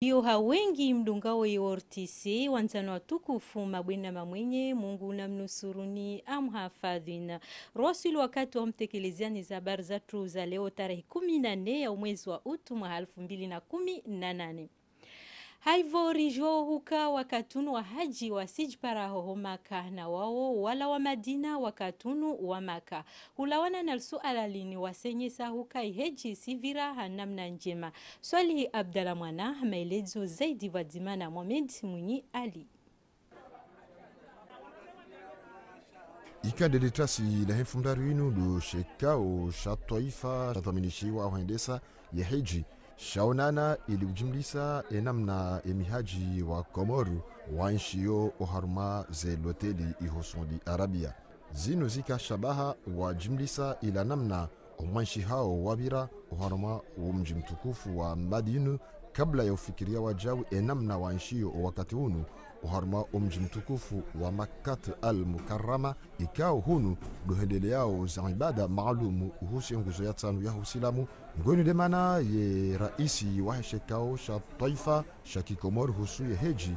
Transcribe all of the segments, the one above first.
Yoha wengi mdungao yortisi wanzano watukufu mabwena mamwenye Mungu na mnusuruni amhafadhina. Rosulu wakati wa mtekeleziani za habari zatu za leo tarehe 14 ya mwezi wa Utu mwaka 2018. Haivo rijo huka wakatunu wa haji wa sijpara hoho Maka na wao wala wa Madina wakatunu wa Maka. Hulawana na suala lini wasenyesa huka iheji sivira hanamna njema. Swali Abdala Mwana maelezo zaidi Vadimana Mohamed Munyi Ali. Ikande detasi la hefumdarinu do shekao shatwaifa shataminishiwa huendesa ya heji shaonana ili ujimlisa enamna emihaji wa Komoru wainshio oharuma ze loteli ihosondi Arabia. Zino zika shabaha wa jimlisa ila namna omwanshi hao wabira oharuma mji mtukufu wa Madina kabla ya ufikiria wajawu enamna wainshio wakati hunu oharuma mji mtukufu wa Makkat al-Mukarrama ikao hunu dohendele yao za ibada maalumu uhusi nguzo ya tanu ya Uislamu ngoni demana ye raisi wa shekao sha taifa sha Kikomor husu ye heji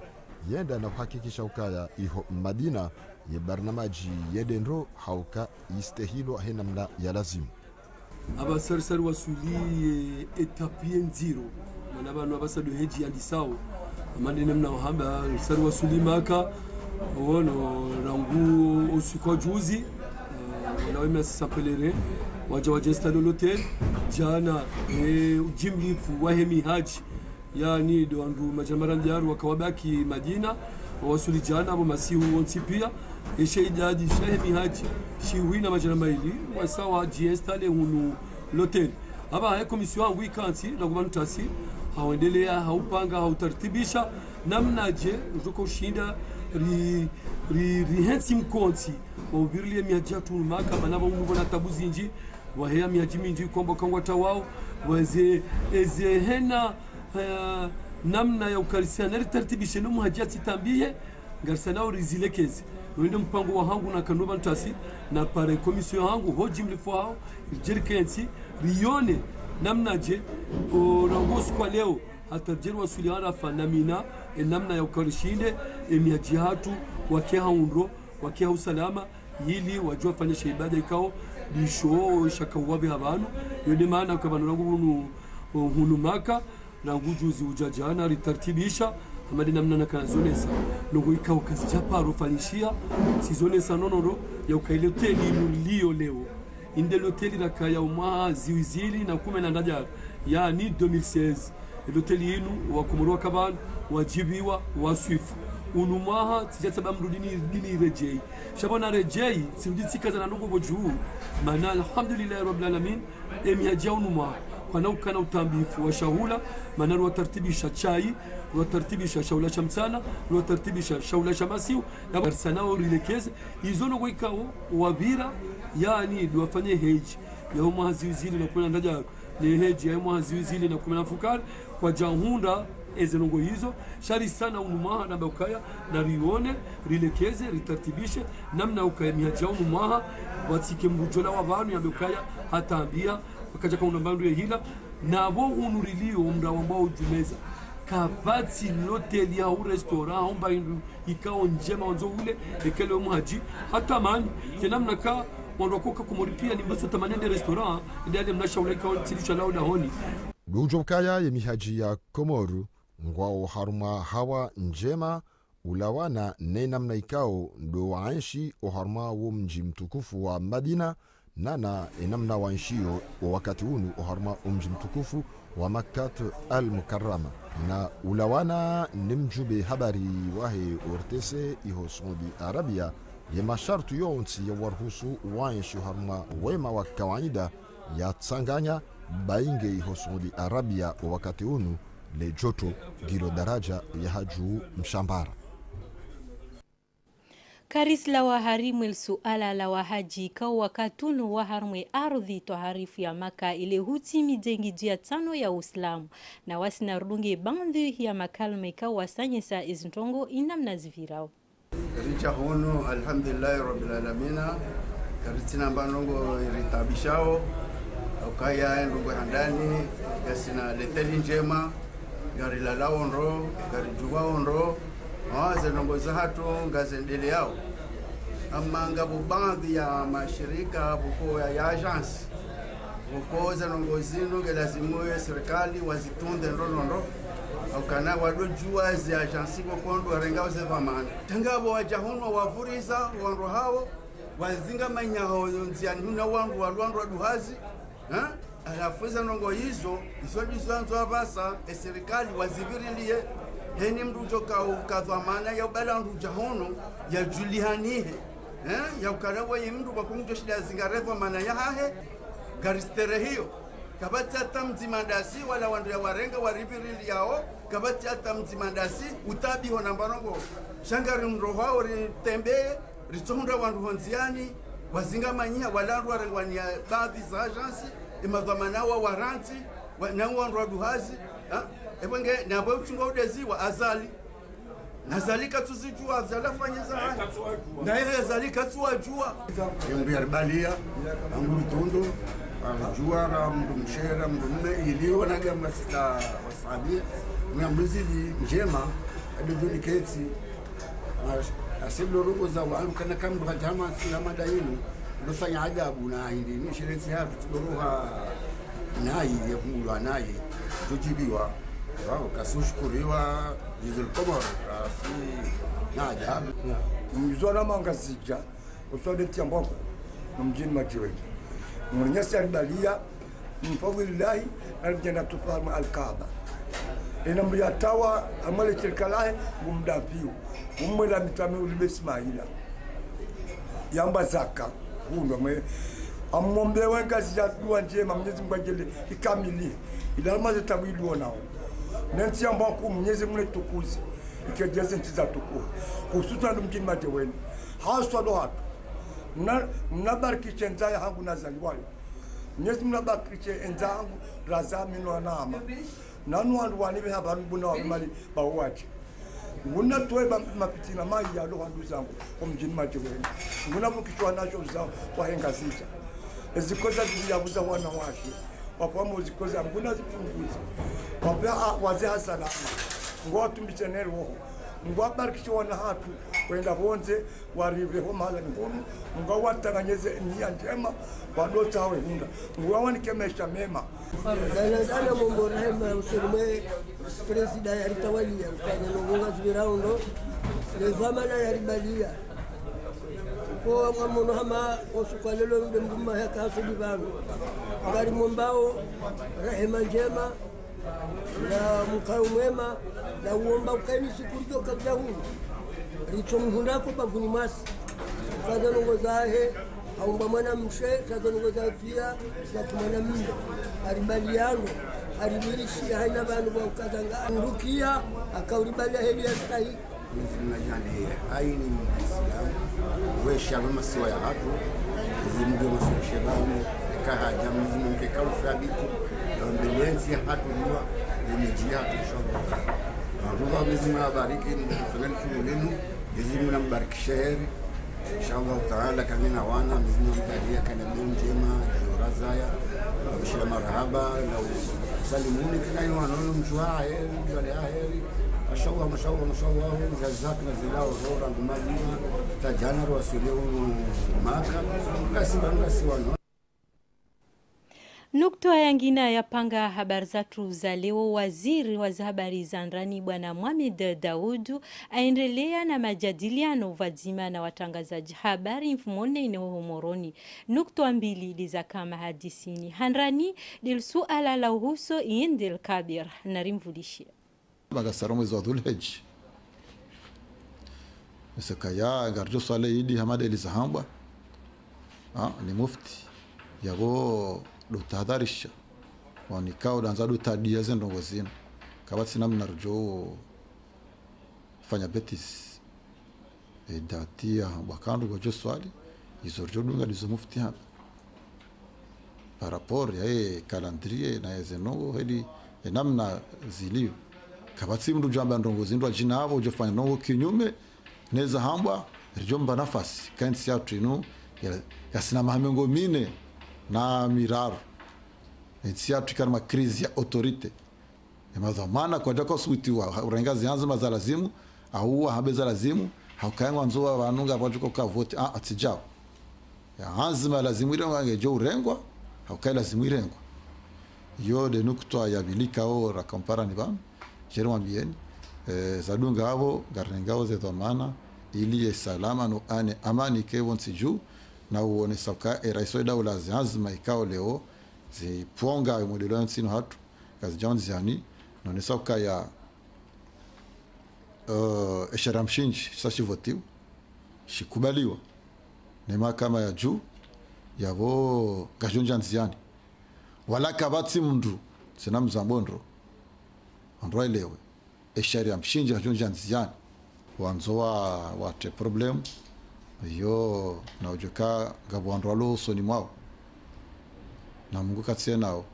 yenda na kuhakikisha ukaya iho Madina ye barnamaji yedenro hauka istehilo henamna ya lazimu abasarsar wasuli etapien zero manabano abasadu heji yandisao amandine mna hamba sar wasuli Maka wono rangu usiku juzi na wema sapelere waja installe l'hôtel jana jimlifu wahemi haji yani do andu majamaran diaru wakawabaki Madina wasuli jana abo masihu wonsipia esheidadi shahemi haji shiwina majaramaili wasawa installe hunu l'hôtel aba hay commission wangu ikansi ndagumanu tasi haendelea haupanga hautartibisha namna je uko shinda rihensi mkonsi obirlie miajatu Maka banaba ungo na tabuzinji wahea miajiminji kombo kangwa tawao waze hena namna ya ukarisia na tartibisha no muhajati tambie ngarsana urizilekezi wende mpango wa hangu na kanoba ntasi na pare commission hangu hoji mlifo hao jirkensi rione namna je orangosu kwa leo hatajeru wasuliana fanamina namna ya ukarishinde miajihatu wakeha unro wakeha usalama ili wajua fanya ibada ikao bisho shakawabe habanu yode maana kabano rangu hunu Maka rangu juzi ujajana ritartibisha amadi namna na kanazonesa nungu ikao kazi chapa rufanyishia sizonesa nonoro ya ukaile hoteli lio leo inde hoteli na kaya ziwizili na 10 yani 2016 hoteli yinu wa Komoro kabano wajibiwa waswifu unumaha tijataba mrudini dini rejei shabona rejei simjitsikaza na ndugu boju mana alhamdulillah rabbil alamin emihaja unumaha kana ukana utambifu wa shahula mana watartibisha chai watartibisha shaula shamsana watartibisha shaula shamasiu na barsanao rilekeze izono goikao wabira yani wafanye heji ya umahazizili na kuna ndaja ni heji ya umahazizili na kuna fukari kwa jahunda ezenongo hizo shari sana unumaha na bakaya na rione rilekeze ritartibishe namna ukayemia jao unumaha watike mbujola wabanu ya bakaya hatambia wakaja kwa unambandu ya hila na bo unurilio umra ambao ujumeza kabati l'hôtel ya u restaurant omba indu ikao njema onzo ule ekele muhaji hata mani kenamna ka wandokoka kumuripia ni mbaso tamanende restaurant ndiye mnashaula ikao tilisha lao dahoni Lujokaya ya mihaji ya Komoru ngwao haruma hawa njema ulawana nenamna ikao ndo waanshi oharuma mji mtukufu wa Madina nana enamna waanshio wakati hunu oharuma mji mtukufu wa Makkat al-Mukarrama na ulawana nimjube habari wahe ortese iho Saudi Arabia ya mashartu yonsi ya warhusu waanshi haruma wema wa kawaida ya tsanganya bainge iho Saudi Arabia wakati hunu le joto gilo daraja ya haju mshambara. Karis la waharimu il suala la wahaji kao wakatunu waharumwe ardhi toharifu ya Maka ile huti midengi jia tano ya Uislamu na wasina rudunge bandhi ya makalme kao wasanyesa izintongo inamna zivirao. Richa hono alhamdulillah rabbil alamina karitina mbanongo iritabishao ukaya ndongo handani yasina leteli njema gari la onro gari juwa onro zinongoza hatu ngazendele yao ama ngabu baadhi ya mashirika buko ya agence buko zinongozino gelazimu ya serikali wazitunde ndonondo ukana wadojua zi agence bokondo arenga zevamana tangabo wajahunwa wavuriza wanro hao wazinga manyaho nziani huna wanru walwanru aduhazi alafuza nongo hizo diswanzo abasa serikali wazibirilie heni mrujo ukadhamana ya ubala nruja hono ya julihanihe ya ukarawa yimndu bakunjo shida zingarevo mana ya hahe garistere hiyo kabati hata mzimandasi wala wandu ya warenga waribirili yao kabati hata mzimandasi utabi hona mbarongo shangari mroha ori tembe ritohunda wandu honziani wazinga manyia wala wandu warengwani ya baadhi za agensi imadhamana wa waranti na wandu waduhazi ebenge nabo uchunga udeziwa azali nazalika tuzijua zalafanyeza haya na yeye zalika tuwajua yombi arbalia anguru tundu jua na mdu mshera mdu mme iliyo na gamba sita wasabia ngambuzili njema aduduni keti asiblo rugo za wangu kana kamdu hajama sila madainu nufanya ajabu na hili ni shireti hatu tudoruha nayi ya kumulwa nayi tujibiwa wao kasushukuriwa jizul komor asi na ajabu mjizona mangazija usode tiamboko mjini majiwe mwenyesi alibalia mfawilillahi aljana tufamu alkaaba ina mliyatawa amale chirkalahe gumdapiu umwela mitame ulibe Ismaila yamba zaka hundo mwe amombe wengazi ya dua njema Mwenyezi Mungu ajele ikamili ilama zitawidu onao nanti ambako Mwenyezi Mungu tukuzi ikejeze ntiza tuku hususan mjini Majeweni haswa do hatu mnabariki chenza ya hangu nazaliwayo Mwenyezi Mungu nabariki chenza hangu razami no anama nanu wandu wanibe habaru buna wa mali bawaje nguna toye mapitina mai ya lo handu zangu kwa mjini Majeweni nguna mukishwa nacho zao kwa henga sita ezikoza ziyabuza wana wake wapamu zikoza nguna zipunguza wapea waze hasana ngwa tumbichenero ngwa barikisha wana hatu kwenda bonze waribe ho mala ngunu ngwa watanganyeze nia njema wadota hawe hunda ngwa wanikemesha mema dana mungu rehema usirume presida ya ritawalia kwenye ngonga zibiraundo lezamana ya ribalia kwa mwamono hama osukwalelo mdumma ya kaso divano ngari mombao rehema njema na mkao mwema na uomba ukaini sikurjo kabla huu richo mhundako bavuni masi kaza nongo zahe haumba mwana mshe kaza nongo zahe pia na tumana minde haribaliano haribirishi haina banu wa ukazanga ndukia akauribalia heli ya stahi mzinajane haini Islamu wesha masiwa ya hatu zimuge mashabani kahaja mzimuge kalfabiti ndombelezi hatu liwa nimejia tushoka Mungu mzimu abariki mtugani kulenu mzimu nambariki sheheri inshallah taala kamina wana mzimu mtalia kana njema jorazaya bishira marhaba na salimuni kana wanono mjua heri wale heri mashallah jazakna zilao zora ndumaliwa tajana wasilio maka ngasi wano. Nukta yangina ya panga habari zatu za leo. Waziri wa habari za ndani Bwana Mohamed Daudu aendelea na majadiliano vazima na watangazaji habari mfumone ineho moroni. Nukta mbili liza kama hadisini hanrani del suala la uhuso indel kabir narimvulishia bagasaro mwezi wa Dhulhijja Msekaya garjo swala idi Hamad Elizahamba ni mufti yago do tahadharisha wanikao danza do tadia zendo zino kabati namna rjo fanya betis datia bakando gojo swali izorjo dunga dizo mufti hapa par rapport ya calendrier na zeno hedi namna zilio kabati mdu jamba ndongo zindo jina hapo ujofanya nongo kinyume neza hamba rjomba nafasi kansi ya trino ya sina mahamengo mine na miraro etsia tukar ma crise ya autorité Madhamana kwa jaka suiti wa urenga zianza za lazimu au habeza lazimu haukaengwa nzoa vanunga pajuko ka vote atijao ya azima lazimu ile wangejo urengwa haukai lazimu irengwa yo de nukto ya bilika ora compara ni bam jerwa bien zadunga abo garengao ze dhamana ili salama no ane amani ke wonsiju na uone saka eraisoida ulazi azima ikao leo ziponga modelo nsino hatu kazi janzi yani no ni saka ya esharamshinji sashi votiu shikubaliwa ni mahakama ya juu yabo gajonja nziani wala kabati mndu sina mzambondro ondro elewe esharamshinji gajonja nziani wanzoa wate problem yo na ujoka gabondro so ni mwao na Mungu katie nao.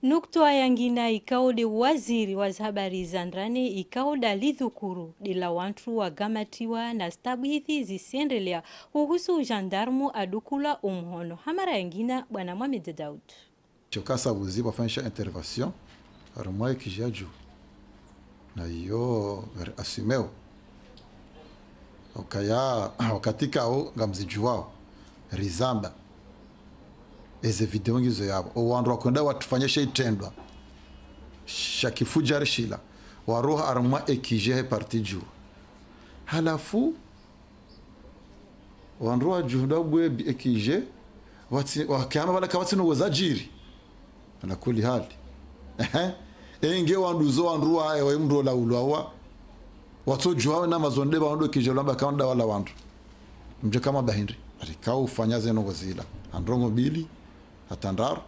Nukto yangina ikao de waziri wa habari za ndani ikao da lidhukuru dila wantu wa gamatiwa na stabu hithi zisiendelea uhusu jandarmu adukula umhono. Hamara yangina bwana Mohamed Daud. Chokasa buzi bafanyisha intervention arumwa ikijaju na iyo asimeo okaya wakatika o ngamzijuwao rizamba eze video ngizo yabo owandu wakwenda watufanyesha itendwa shakifuja rishila waroha arumwa ekije he parti juu halafu wandu wa juhuda bwe ekije wakama bala kabati no wazajiri na kuli hali enge wanduzo wandu wa ewe mndo la ulwa watu juwa na mazonde ba wandu ekije lamba kaunda wala wandu mje kama bahindri alikao ufanya zeno wazila androngo bili atandar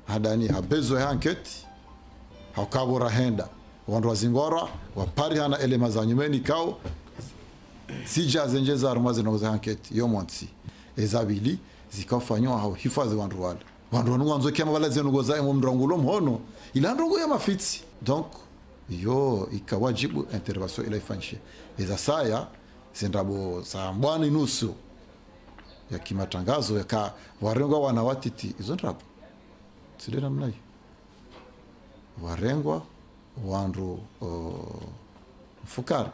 hadani habezo ya anketi haukabura henda wandu wazingora wapari hana elema za nyumeni kao sija zenjeza arumaze na uza anketi yomonsi ezabili zikafanywa hao hifadhi wandu wale wandu wanzo kema wala zenu goza emu mdrongulo mhono ila ndrongo ya mafitsi donc yo ikawajibu intervention ila ifanishe eza saya zendabo za mbwani nusu ya kimatangazo ya warengwa wanawatiti izo ndrapo sile namna hiyo warengwa wandu mfukara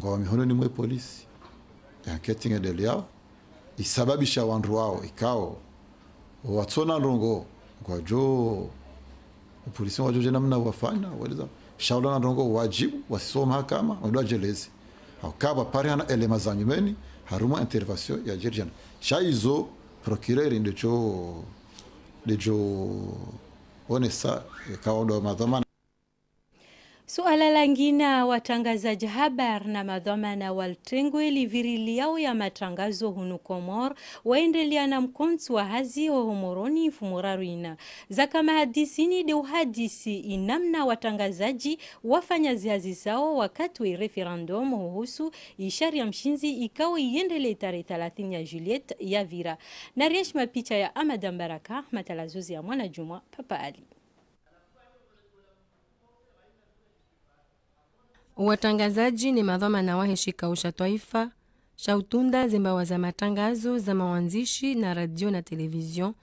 ngwa mihono ni mwe polisi ya ketting edeli yao isababisha wandu wao ikao watsona ndongo ngwa jo polisi wajoje namna wafanya waliza shaula na ndongo wajibu wasisoma mahakama wadwa jelezi hakaba pare hana elema za nyumeni haruma intervention ya jirjana shaizo procureur ndejo onesa kaondo madhamana. Suala langina watangazaji habar na madhamana waltengwe livirili yao ya matangazo hunu Komor waendelea na mkontu wa hazi homoroni fumuraruina. Zaka mahadisini de uhadisi inamna watangazaji wafanya zihazi sao wakati wa referendum huhusu ishari ya mshinzi ikao iendele tarehe 30 ya Juliet ya Vira. Na reshma picha ya Amadan Baraka matalazuzi ya Mwana Juma Papa Ali. Watangazaji ni madhamana waheshika usha taifa, shautunda zembawa za matangazo za mawanzishi na radio na televizion,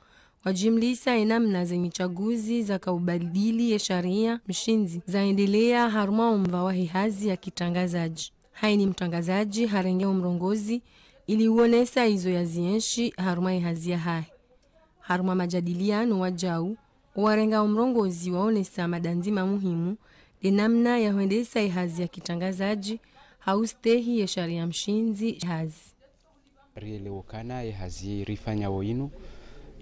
wajimlisa enamna zenye chaguzi za kaubadili ya sharia mshinzi zaendelea haruma umva wahi hazi ya kitangazaji. Hai ni mtangazaji harengea umrongozi ili uonesa hizo ya zienshi haruma ya hazi ya hai. Haruma majadiliano wajau, warenga umrongozi waonesa madanzima muhimu namna ya huendesa ihazi ya kitangazaji haustehi ya sharia mshinzi hazi. Rielewokana ya hazi rifanya woinu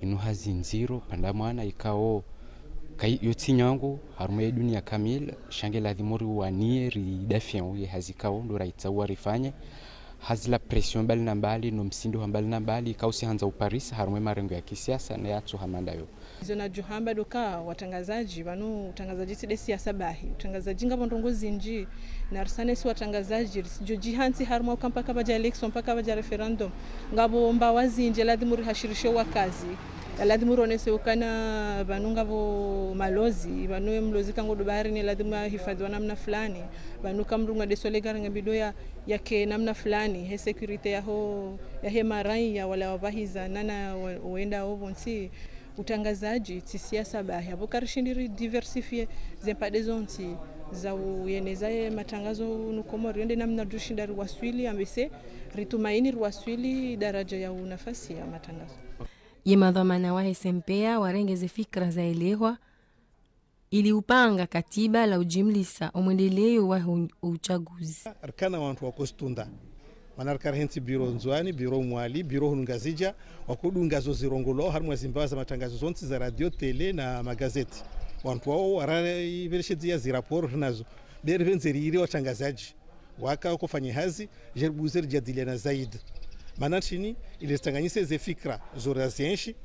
inu hazi nziro pandamwana ikao yotinya wangu harume dunia kamil shange ladhimuri wanie ridafia ya hazi kao ndo raitawa rifanye hazi la pression bali na mbali no msindo mbali na mbali kausi hanza uparis harume marengo ya kisiasa na yatu hamandayo. Zona johamba doka watangazaji wanu utangazaji side siasa bahi utangazaji ngabo ndongozi nji na arsane si watangazaji joji hansi haruma ukampaka baja election mpaka baja referendum ngabo mbawazi nje ladhimuri hashirisho wakazi ladhimuri onese ukana banu ngabo malozi banu mlozi kango dobari ni ladhima hifadhi namna fulani banu kamrunga de solegara ngabido yake namna fulani he security yaho ya he marai ya wala wabahiza nana uenda ovonsi utangazaji tisiasa bahi hapo karishindiri diversifie zempade zonti za uyeneza matangazo nukomori ende namna dushindari waswili ambese ritumaini waswili daraja ya nafasi ya matangazo yemadhamana wa SMPA warengeze fikra za elewa ili upanga katiba la ujimlisa omwendeleo wa uchaguzi arkana wantu wakostunda manarkar henti biro nzwani biro mwali biro hunungazija wakudunga zo zirongolo harmwa zimbawa za matangazo zonti za radio tele na magazeti wantu wao warare veleshedzia ziraporo nazo bervenzeri iri watangazaji waka kufanya hazi jerbuzer jadiliana zaidi manachini ile stanganyise ze fikra zora zenshi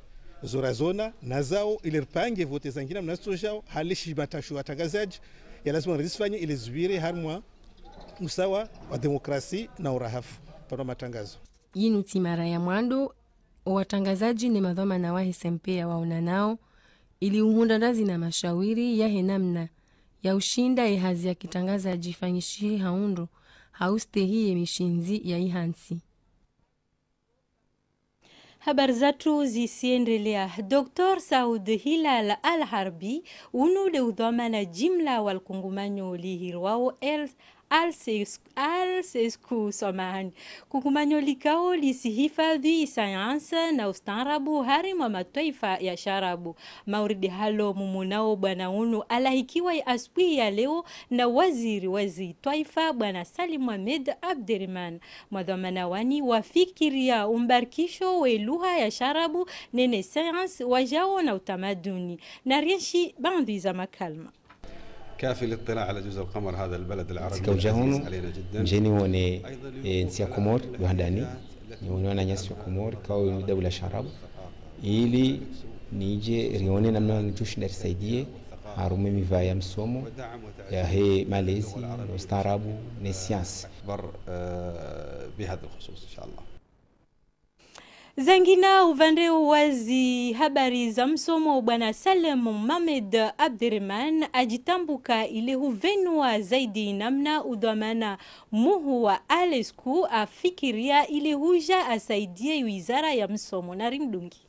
zora zona nazao ile pange vote zangina mnasojao halishi matashu watangazaji ya lazima rizifanye ile zwire harmwa usawa wa demokrasi na urahafu para matangazo yinu timara ya mwando watangazaji ni madhamana wa SMPA waona nao ili uhundandazi na mashawiri ya henamna ya ushinda hazi ya kitangaza jifanyishi haundo haustehi mishinzi ya ihansi. Habari zetu zisiendelea. Dr. Saud Hilal Al-Harbi unude udhamana jimla wal kungumanyo lihirwao Al-Sesku samahani. Kungumanyo likao lisihifadhi sayansa na ustaarabu harima mataifa ya sharabu. Mauridi halo mumunao bwana unu alahikiwa ya aswi ya leo na waziri taifa bwana Salim Mohamed Abderrahman. Madhamana wani wafikiria umbarikisho we lugha ya sharabu nene science wajao na utamaduni. Narishi bandhi za makalma. كافي الاطلاع على جزر القمر هذا البلد العربي العزيز علينا جدا مجيني وني نسيا كومور يهداني نيوانا نسيا كومور كاو دولة شراب ili nije rione namna njushi ndarisaidia harume mivaya msomo ya he malezi na ustaarabu na siasa بهذا الخصوص ان شاء الله. Zangina uvande wazi habari za msomo bwana Salim Mohamed Abderrahman ajitambuka ile huvenua zaidi namna udhamana muhu wa Alesku afikiria ile huja asaidie wizara ya msomo na rimdungi.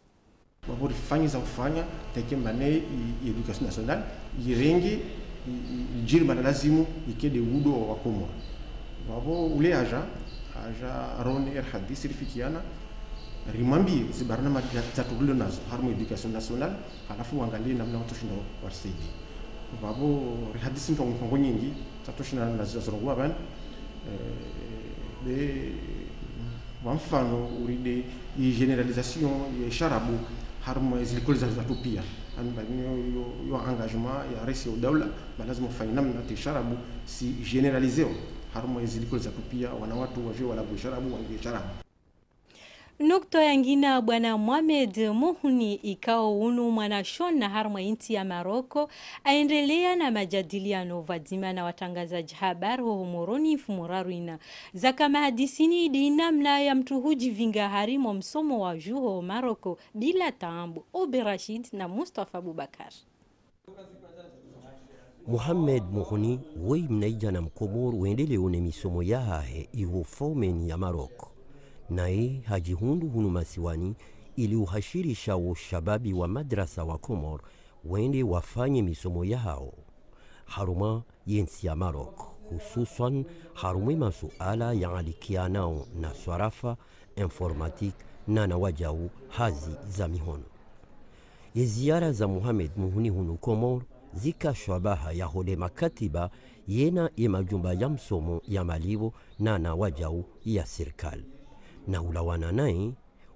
Wabori fanyi za kufanya teke mane education national yirengi jirma lazimu ikede udo wa Komoro. Wabo ule aja rone hadisi rifikiana rimambi zibarana zatugulu nazo harmu education national halafu wangalie namna watu shinda warsaidi babo hadisi ntongo nyingi tatoshina nazo zorongwa ban de mfano uride generalisation ya sharabu harmu zilikuwa zatupia yo engagement ya rais wa dawla lazima ufanye namna sharabu si generaliseo harmu zilikuwa zatupia wana watu waje wala sharabu wange sharabu. Nukto yangina bwana Mohamed Muhuni ikao unu mwanashona harma inti ya Maroko aendelea na majadiliano vadima na watangazaji habari wa humoroni fumuraruina. Zaka mahadisini dinamna ya mtuhuji vinga harimo msomo wa juho Maroko bila taambu Obe Rashid na Mustafa Abubakar. Mohamed Muhuni wei mnaija na mkomoro uendele une misomo ya hahe iho faumeni ya Maroko. Nae hajihundu hunu masiwani ili uhashirisha wa shababi wa madrasa wa Komor wende wafanye misomo ya hao haruma yensi ya Maroko, hususan harume masuala ya alikianao na swarafa, informatik na nawajau hazi za mihono. Ziara za Mohamed Muhuni hunu Komor zika shabaha ya hole makatiba yena majumba ya msomo ya malibo na nawajau ya serikali. Na ulawana nae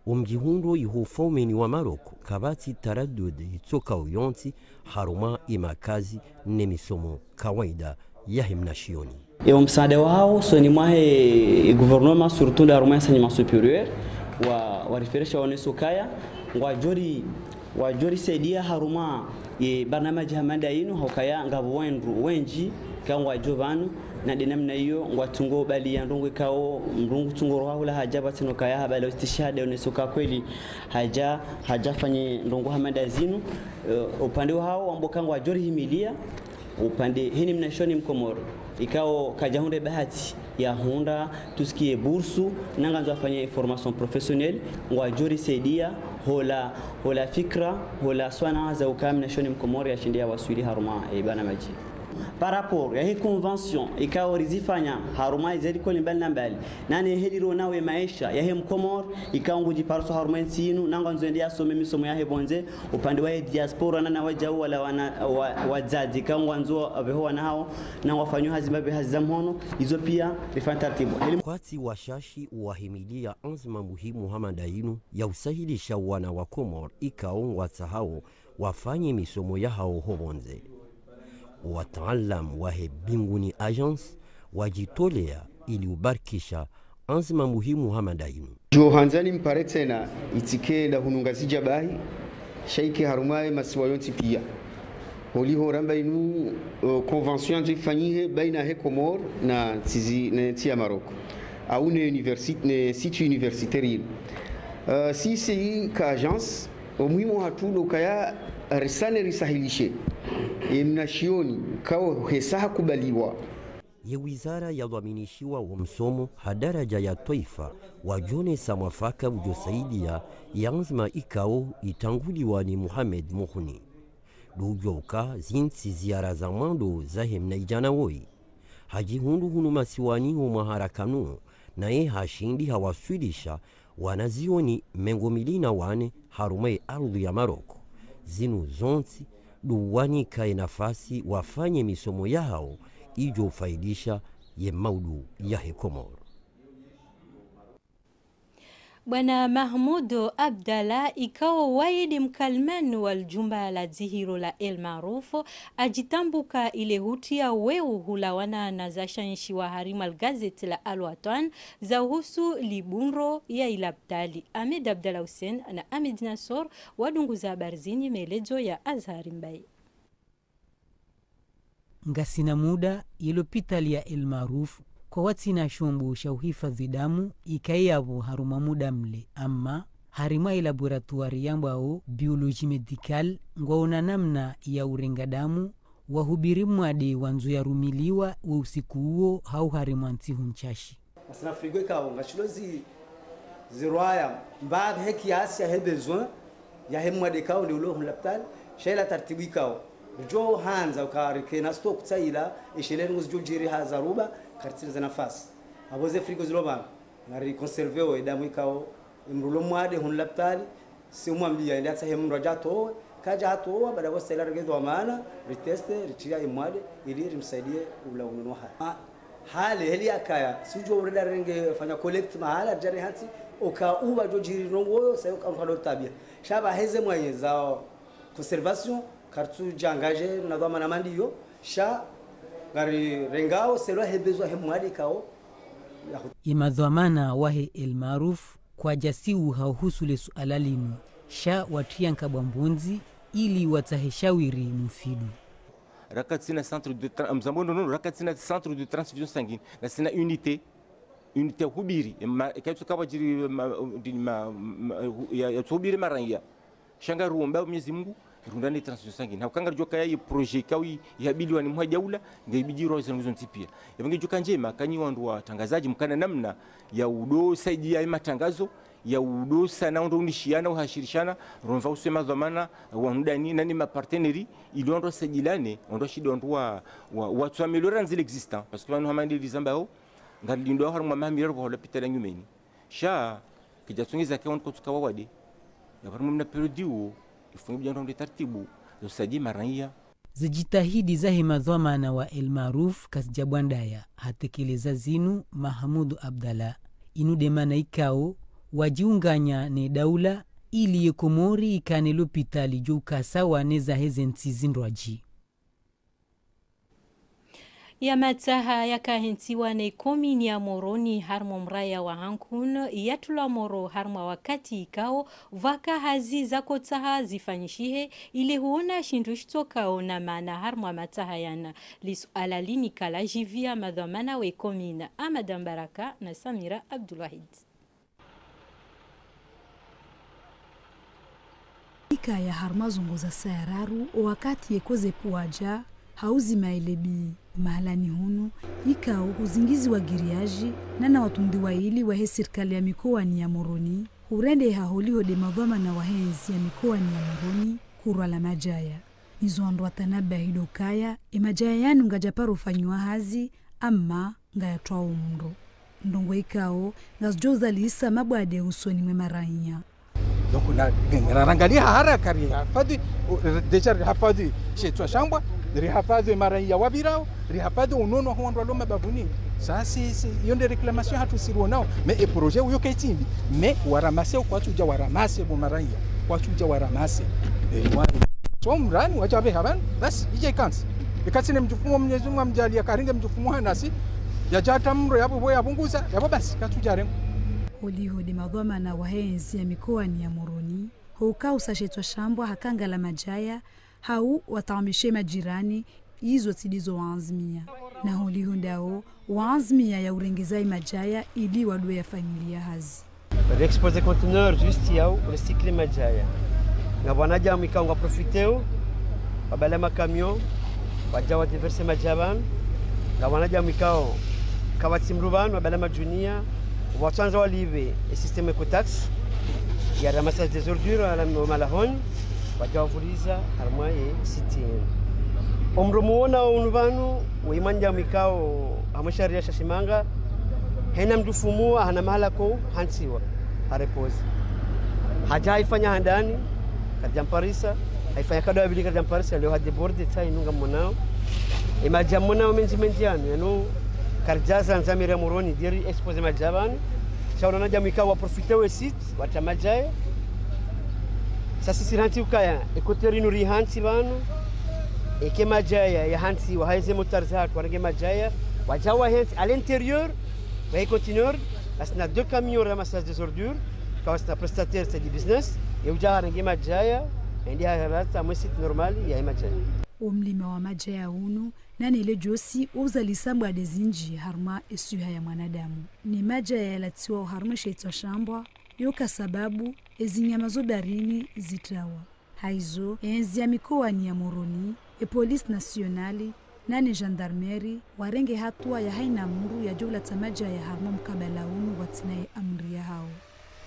umjihundo ihufomeni wa Maroko kabati taradud itoka uyonti haruma imakazi nemisomo kawaida ya himnashioni. Msaada wao soni mwahe gouvernement surtout la Romain enseignement supérieur wa referesha wanesokaya wajori saidia haruma barnamaji hamanda yinu hokaya ngabo wenji kangwa jovanu na dinamna hiyo ngwatungo bali ya ndongwe kao mrungu tungoro hula hajaba tinokaya habala istishhada unesoka kweli hajafanye ndongo hamanda zinu upande wao ambokangwa jori himilia upande hini mnashoni mkomoro ikao kajahunde bahati ya hunda tusikie bursu nanganzo afanye formation professionnelle ngwajori saidia hola fikra hola swana za ukam nashoni mkomoro ya shindia waswili haruma bana maji par rapport ya hii convention ikao rizifanya haruma zaidi kwa mbali mbali nani hediro nawe maisha ya hii mkomoro ikao nguji parso haruma nsinu nanganzo ndia some misomo ya hebonze upande wa diaspora na wajau wala wazazi ikao ngwanzo abeho nao na wafanywa hazimabe hazamhono hizo pia rifanya taratibu kwati washashi wahimilia anzima muhimu hamadainu ya usahilisha wana wa Komor ikao watsahao wafanye misomo ya hao hobonze wataalam wahe Binguni Agence wajitolea ili ubarikisha anzima muhimu hamadainu Johanzani mpare tena itike da hunungazija bahi shaike harumaye masiwayonti pia holiho ramba inu convention nzifanyihe baina he Komor na tia Maroko au ne site universitaire si c'est ka agence umuhimu hatulo kaya risane risahilishe mnashioni kao hesaha kubaliwa ye wizara ya dhaminishiwa wa msomo hadaraja ya taifa wajone samafaka ujosaidia yanzima ikao itanguliwa ni Muhammad Muhuni dujoka zinsi ziara za mando zahem na ijana woi haji hunu masiwani umaharakanu na ye hashindi hawaswilisha wanazioni mengomilina wane harume ardhi ya Maroko zinu zonti duwani kae nafasi wafanye misomo yao ijo faidisha ye maudu ya Komoro. Bwana Mahmudu Abdalla ikawa waidi mkalmanu wal jumba la zihiro la El Maruf ajitambuka ile hutia weu hulawana na zashanshi wa harima gazeti la Al Watan za uhusu libunro ya Ilabdali. Ahmed Abdalla Hussein na Ahmed Nasor wadunguza habari zenye maelezo ya Azhari Mbai. Ngasina muda ilopitali ya El Maruf kwa watina shombo sha uhifadhi damu ikayabo haruma muda mle ama harima laboratoire yambao biology medical ngwaona namna ya urenga damu wahubiri mwade wanzu ya rumiliwa wa usiku huo hau harima ntihu nchashi asina frigo ikao ngashilozi ziroaya mbaad heki ya he besoin ya he mwade kao liulo hulaptal shaila tartibu ikao jo hanza ukarike na stock tsaila ishelen nguzjo jiri hazaruba kartini za nafasi aboze frigo ziloba ngari conserver damu ikao imrulo mwade hun laptali si umwambia ile hata hemu rajato kaja hato baada ya sala regezo maana reteste ritia imwade ili rimsaidie ula ununua hali heli akaya sijo urida renge fanya collect mahala jari hati ukauba jo jiri rongo sayo kan tabia shaba heze mwenye zao conservation kartu jangaje na dhamana na mandio sha ngari rengao selo hebezwa hemwadi kao imadhamana wahe El Maruf kwa jasiu hauhusule suala limu sha watianka bambunzi ili wataheshawiri mufidu rakatsina centre de mzambono no rakatsina centre de transfusion sanguine na sina unité hubiri kaitsu kabajiri ya hubiri maranya shanga ruomba Mwenyezi Mungu rundani transfusion sanguine hakanga joka ya projet kawi yabiliwa ni mwajaula ngaibiji roho zangu zontipia yabange joka njema kanyi wandu watangazaji mkana namna ya udo saidi ya matangazo ya udo sana ndo unishiana uhashirishana romva usema dhamana wandani nani maparteneri iliondo sajilane ndo shido ndo wa tu améliorer nzile existant parce que wanu hamandi lizambao ngalindo haruma mamira kwa hospitali nyumeni sha kijatungiza kwa ndo tukawa wade ya barmu mna periodiu ifungu bjando ndo taratibu usadi marania zijitahidi za himadhamana wa El Maruf kasijabwandaya hatekeleza zinu Mahmudu Abdalla inu demana ikao wajiunganya ne daula ili Komori ikane lopitali jo kasawa neza hezenti zinroji ya mataha yakahentiwa na komini ya Moroni harmo mraya wa Hankun yatula moro harmo wakati ikao vaka hazi zako taha zifanyishihe ili huona shindushtoka na maana harmo mataha yana lisu alalini kala jivia madhamana we komina Amadan Baraka na Samira Abdulwahid. Ika ya harmazungu za sayararu wakati yekoze puwaja hauzi maelebi mahalani hunu ikao uzingizi wa giriaji nana watundi waili wahe serikali ya mikoa ni ya Moroni urende haholiho de madhama na wahenzi ya mikoa ni ya Moroni kurwa la majaya nizoando watanaba hidokaya majaya yanu ngajaparo fanywa hazi ama ngayatwa umro ndongo ikao ngazjoza lisa mabwade usoni mwe maranya donc narangalia haraka rihafadhi deja rihafadhi shetwa shambwa rihafadhi maranya wabirao rihafadhi unono huandwa loma bavuni sasa yonde reclamation hatusiruo nao mais e projet uyo kaitimbi mais waramase kwa chuja waramase bo maranya kwa chuja waramase so mrani wachabe haban basi ije kansi ikatine mjufumo Mwenyezi Mungu amjalia karinge mjufumo hanasi yajata mro yabo boya bunguza yabo basi katujare holiho de madhama na wahenzi ya mikoa ni ya Moroni huka usashetwa shambwa hakanga la majaya hau watamishe majirani hizo tidizo waanzimia na holiho ndao waanzimia ya urengezai majaya ili wadwe ya familia hazi expose conteneur juste yao recycle majaya ngabwana jamu ikanga profiteo babala makamion wajawa diverse majaban ngabwana jamu ikao kawatimruban babala majunia watanza walive e système ecotax ya ramassage des ordures à la malahon wajawa fuliza armoye citien omromuona unvanu weimanja mikao amasharia shashimanga hena mdufumua hana mahalako hansiwa harepose haja haifanya handani kadjamparisa haifanya kado ya bilika jamparisa leo hadi borde tai nunga monao imajamona management yanu yanu karjaza nzamira Moroni diri expose majaban shaona na jamika wa profiter we site watamajaya sasa siranti ukaya ekoterinu rihanti banu eke majaya ya hanti wa haize motarzat warenge majaya wajawa hanti à l'intérieur va continuer asna 2 camions ramassage des ordures quand c'est un prestataire c'est du business et uja warenge majaya ndi harata msite normal ya majaya umlima wa majaya unu nani ile josi uzalisambwa dezinji harma esuha ya mwanadamu ni majaya yalatiwa harma sheitwa shambwa yoka sababu ezinyama zo darini zitawa haizo enzi ya mikoa ni ya Moroni e police nationali nani gendarmerie warenge hatua ya haina muru ya jula tamaja ya harma mkabala unu watinaye amri ya hao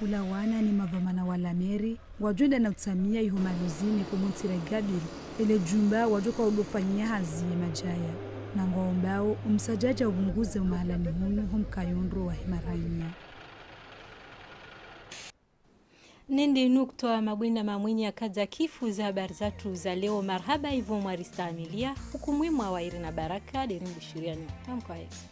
ulawana ni mavamana wala meri wajunda na utamia ihumaluzini kumontire gadiri ile jumba wajoka udofanyia hazi ya majaya na ngombao umsajaja ubunguze umahalani hunu humkayondro wa himaranya nende nuktoa mabwina mamwenye akaza kifu za habari zatu za leo marhaba hivyo mwarista amilia hukumwimwa wa Irina Baraka derindishiriani tamko yesu